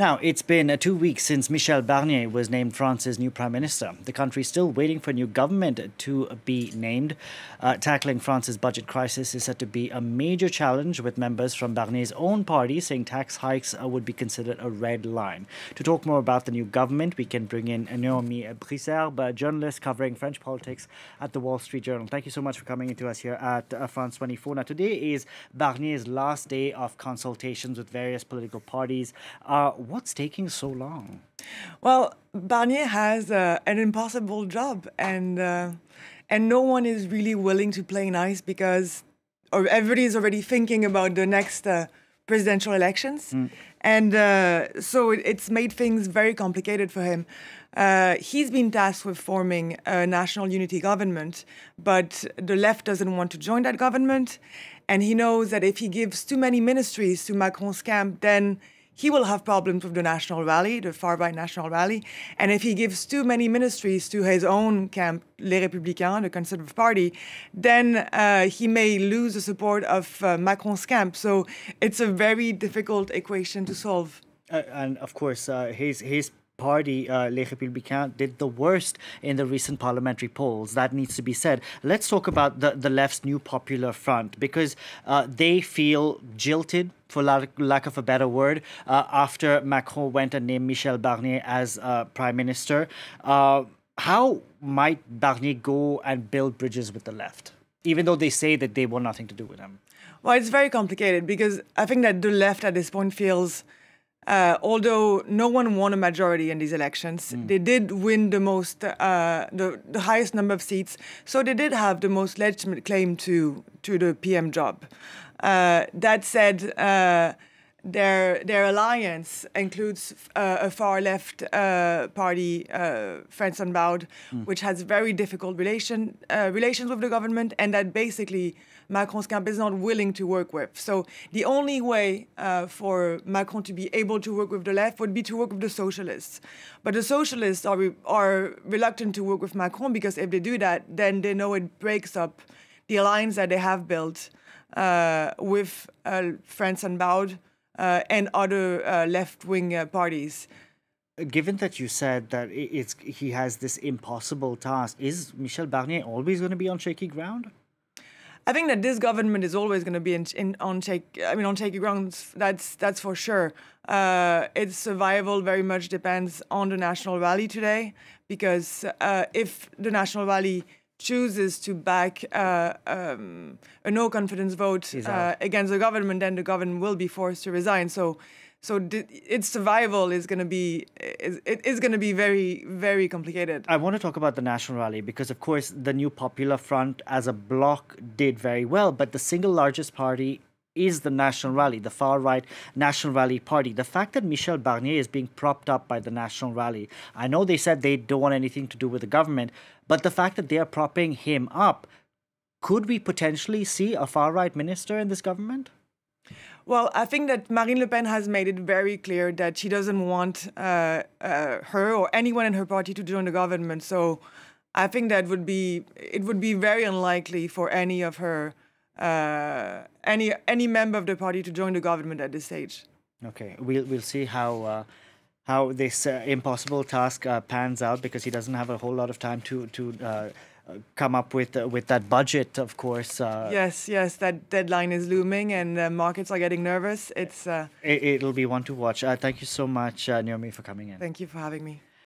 Now, it's been 2 weeks since Michel Barnier was named France's new Prime Minister. The country is still waiting for a new government to be named. Tackling France's budget crisis is said to be a major challenge, with members from Barnier's own party saying tax hikes would be considered a red line. To talk more about the new government, we can bring in Noémie Bisserbe, a journalist covering French politics at the Wall Street Journal. Thank you so much for coming into us here at France 24. Now, today is Barnier's last day of consultations with various political parties. What's taking so long? Well, Barnier has an impossible job, and no one is really willing to play nice because everybody is already thinking about the next presidential elections. And so it's made things very complicated for him. He's been tasked with forming a national unity government, but the left doesn't want to join that government. And he knows that if he gives too many ministries to Macron's camp, then he will have problems with the National Rally, the far-right National Rally. And if he gives too many ministries to his own camp, Les Républicains, the Conservative Party, then he may lose the support of Macron's camp. So it's a very difficult equation to solve. And of course, his party, Les Républicains, did the worst in the recent parliamentary polls. That needs to be said. Let's talk about the left's new Popular Front, because they feel jilted, for lack of a better word, after Macron went and named Michel Barnier as Prime Minister. How might Barnier go and build bridges with the left, even though they say that they want nothing to do with him? Well, it's very complicated because I think that the left at this point feels although no one won a majority in these elections, they did win the highest number of seats. So they did have the most legitimate claim to the PM job. That said, their alliance includes a far left party, France Unbowed, which has very difficult relations with the government, and that basically Macron's camp is not willing to work with. So the only way for Macron to be able to work with the left would be to work with the socialists. But the socialists are reluctant to work with Macron because if they do that, then they know it breaks up the alliance that they have built with France Unbowed and other left-wing parties. Given that you said that he has this impossible task, is Michel Barnier always going to be on shaky ground? I think that this government is always going to be on shaky grounds. That's for sure. Its survival very much depends on the National Rally today, because if the National Rally chooses to back a no-confidence vote against the government, then the government will be forced to resign. So its survival is going to be very, very complicated. I want to talk about the National Rally because, of course, the new Popular Front as a bloc did very well, but the single largest party is the National Rally, the far-right National Rally party. The fact that Michel Barnier is being propped up by the National Rally, I know they said they don't want anything to do with the government, but the fact that they are propping him up, could we potentially see a far-right minister in this government? Well, I think that Marine Le Pen has made it very clear that she doesn't want her or anyone in her party to join the government. So I think that it would be very unlikely for any of her any member of the party to join the government at this stage. Okay, we'll see how this impossible task pans out, because he doesn't have a whole lot of time to come up with that budget, of course. Yes, that deadline is looming, and markets are getting nervous. It'll be one to watch. Thank you so much, Noémie, for coming in. Thank you for having me.